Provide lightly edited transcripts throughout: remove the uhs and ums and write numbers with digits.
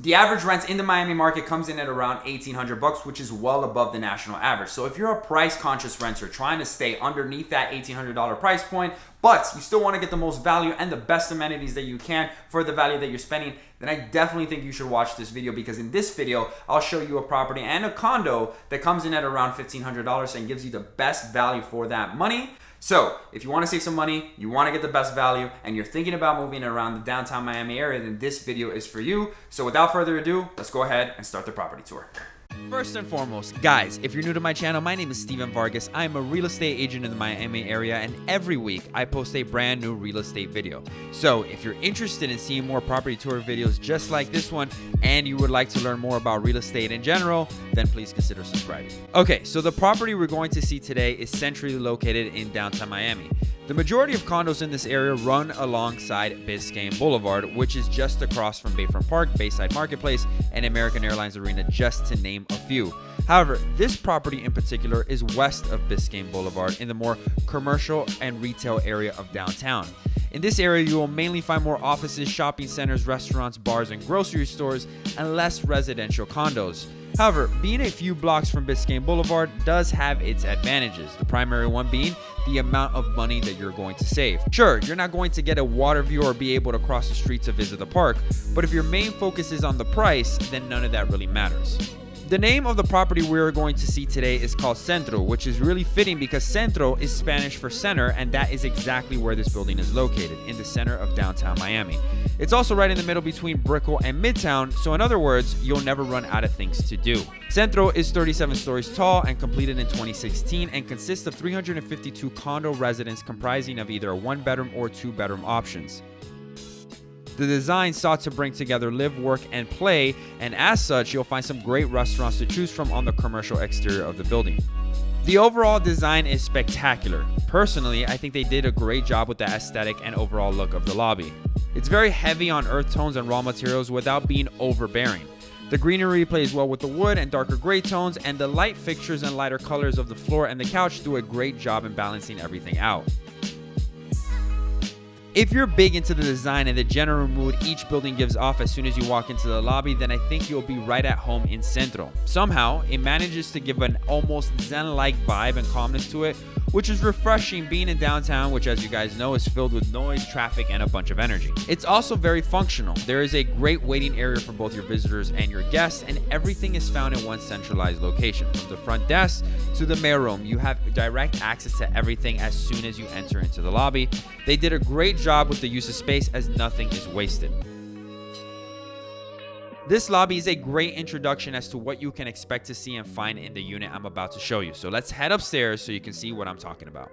The average rent in the Miami market comes in at around $1,800, which is well above the national average. So if you're a price-conscious renter trying to stay underneath that $1,800 price point, but you still want to get the most value and the best amenities that you can for the value that you're spending, then I definitely think you should watch this video, because in this video, I'll show you a property and a condo that comes in at around $1,500 and gives you the best value for that money. So if you want to save some money, you want to get the best value, and you're thinking about moving around the downtown Miami area, then this video is for you. So without further ado, let's go ahead and start the property tour. First and foremost, guys, if you're new to my channel, my name is Steven Vargas. I'm a real estate agent in the Miami area, and every week I post a brand new real estate video. So if you're interested in seeing more property tour videos just like this one, and you would like to learn more about real estate in general, then please consider subscribing. Okay, so the property we're going to see today is centrally located in downtown Miami. The majority of condos in this area run alongside Biscayne Boulevard, which is just across from Bayfront Park, Bayside Marketplace, and American Airlines Arena, just to name a few. However, this property in particular is west of Biscayne Boulevard in the more commercial and retail area of downtown. In this area, you will mainly find more offices, shopping centers, restaurants, bars, and grocery stores, and less residential condos. However, being a few blocks from Biscayne Boulevard does have its advantages, the primary one being the amount of money that you're going to save. Sure, you're not going to get a water view or be able to cross the street to visit the park, but if your main focus is on the price, then none of that really matters. The name of the property we're going to see today is called Centro, which is really fitting because Centro is Spanish for center, and that is exactly where this building is located, in the center of downtown Miami. It's also right in the middle between Brickell and Midtown, so in other words, you'll never run out of things to do. Centro is 37 stories tall and completed in 2016 and consists of 352 condo residents comprising of either a one-bedroom or two-bedroom options. The design sought to bring together live, work, and play, and as such, you'll find some great restaurants to choose from on the commercial exterior of the building. The overall design is spectacular. Personally, I think they did a great job with the aesthetic and overall look of the lobby. It's very heavy on earth tones and raw materials without being overbearing. The greenery plays well with the wood and darker gray tones, and the light fixtures and lighter colors of the floor and the couch do a great job in balancing everything out. If you're big into the design and the general mood each building gives off as soon as you walk into the lobby, then I think you'll be right at home in Centro. Somehow, it manages to give an almost zen-like vibe and calmness to it, which is refreshing being in downtown, which, as you guys know, is filled with noise, traffic, and a bunch of energy. It's also very functional. There is a great waiting area for both your visitors and your guests, and everything is found in one centralized location. From the front desk to the mailroom, you have direct access to everything as soon as you enter into the lobby. They did a great job with the use of space, as nothing is wasted. This lobby is a great introduction as to what you can expect to see and find in the unit I'm about to show you. So let's head upstairs so you can see what I'm talking about.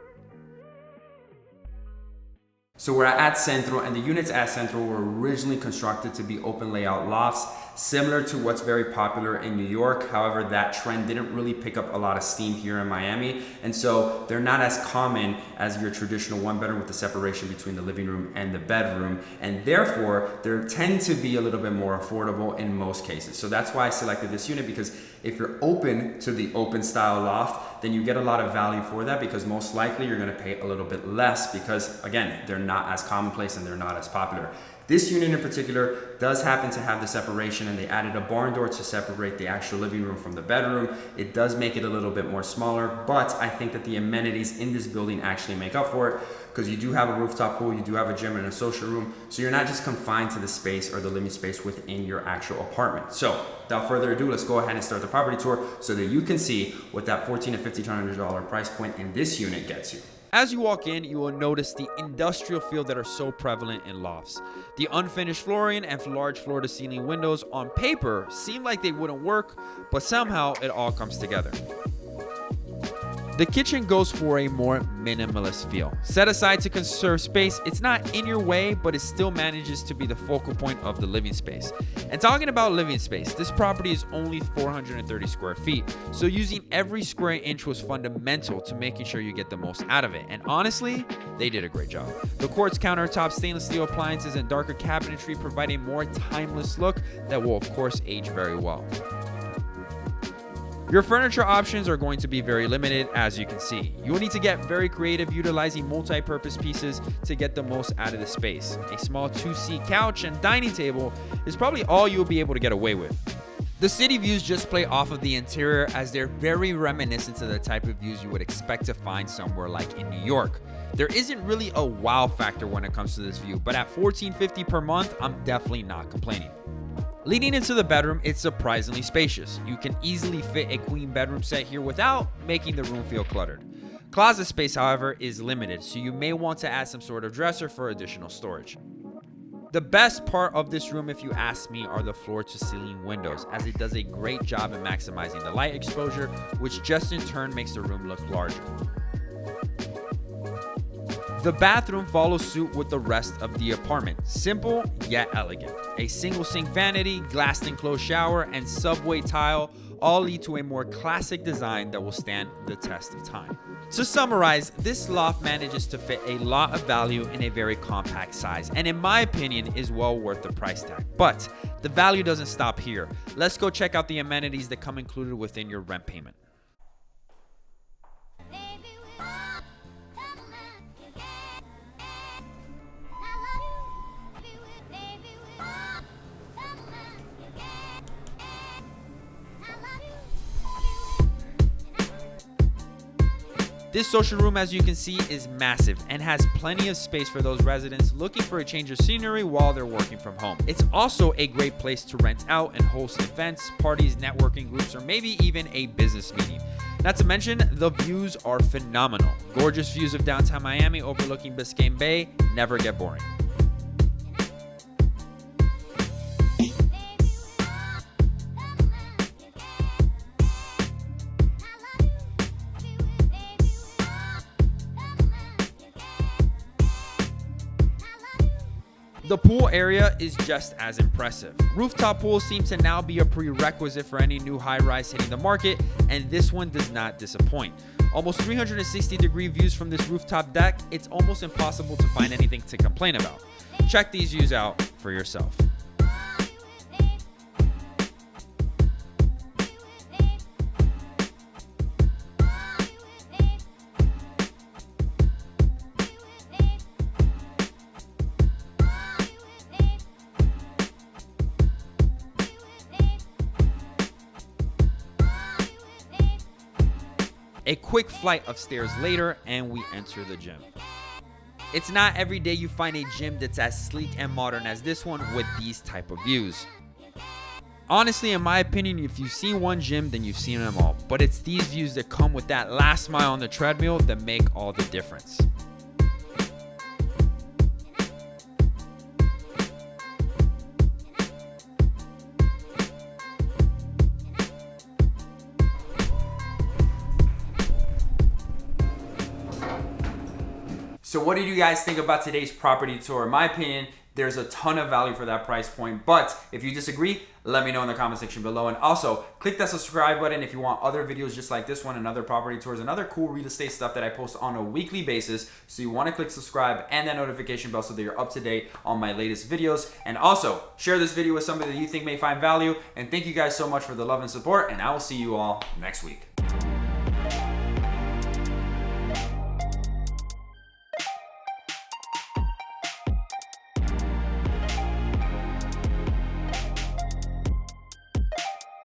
So we're at Centro, and the units at Centro were originally constructed to be open layout lofts, similar to what's very popular in New York. However, that trend didn't really pick up a lot of steam here in Miami, and so they're not as common as your traditional one bedroom with the separation between the living room and the bedroom, and therefore they tend to be a little bit more affordable in most cases. So that's why I selected this unit, because if you're open to the open style loft, then you get a lot of value for that, because most likely you're going to pay a little bit less because, again, they're not as commonplace and they're not as popular. This unit in particular does happen to have the separation, and they added a barn door to separate the actual living room from the bedroom. It does make it a little bit more smaller, but I think that the amenities in this building actually make up for it, because you do have a rooftop pool, you do have a gym and a social room, so you're not just confined to the space or the living space within your actual apartment. So without further ado, let's go ahead and start the property tour so that you can see what that $1,400 to $1,500 price point in this unit gets you. As you walk in, you will notice the industrial feel that are so prevalent in lofts. The unfinished flooring and large floor-to-ceiling windows on paper seem like they wouldn't work, but somehow it all comes together. The kitchen goes for a more minimalist feel. Set aside to conserve space, it's not in your way, but it still manages to be the focal point of the living space. And talking about living space, this property is only 430 square feet, so using every square inch was fundamental to making sure you get the most out of it. And honestly, they did a great job. The quartz countertops, stainless steel appliances, and darker cabinetry provide a more timeless look that will of course age very well. Your furniture options are going to be very limited, as you can see. You will need to get very creative utilizing multi-purpose pieces to get the most out of the space. A small 2-seat couch and dining table is probably all you'll be able to get away with. The city views just play off of the interior, as they're very reminiscent to the type of views you would expect to find somewhere like in New York. There isn't really a wow factor when it comes to this view, but at $14.50 per month, I'm definitely not complaining. Leading into the bedroom, it's surprisingly spacious. You can easily fit a queen bedroom set here without making the room feel cluttered. Closet space, however, is limited, so you may want to add some sort of dresser for additional storage. The best part of this room, if you ask me, are the floor-to-ceiling windows, as it does a great job in maximizing the light exposure, which just in turn makes the room look larger. The bathroom follows suit with the rest of the apartment. Simple yet elegant. A single sink vanity, glass enclosed shower, and subway tile all lead to a more classic design that will stand the test of time. To summarize, this loft manages to fit a lot of value in a very compact size, and in my opinion is well worth the price tag. But the value doesn't stop here. Let's go check out the amenities that come included within your rent payment. This social room, as you can see, is massive and has plenty of space for those residents looking for a change of scenery while they're working from home. It's also a great place to rent out and host events, parties, networking groups, or maybe even a business meeting. Not to mention, the views are phenomenal. Gorgeous views of downtown Miami overlooking Biscayne Bay never get boring. The pool area is just as impressive. Rooftop pools seem to now be a prerequisite for any new high-rise hitting the market, and this one does not disappoint. Almost 360-degree views from this rooftop deck, it's almost impossible to find anything to complain about. Check these views out for yourself. A quick flight of stairs later, and we enter the gym. It's not every day you find a gym that's as sleek and modern as this one with these type of views. Honestly, in my opinion, if you've seen one gym, then you've seen them all. But it's these views that come with that last mile on the treadmill that make all the difference. So what did you guys think about today's property tour? In my opinion, there's a ton of value for that price point. But if you disagree, let me know in the comment section below. And also, click that subscribe button if you want other videos just like this one and other property tours and other cool real estate stuff that I post on a weekly basis. So you want to click subscribe and that notification bell so that you're up to date on my latest videos. And also, share this video with somebody that you think may find value. And thank you guys so much for the love and support. And I will see you all next week.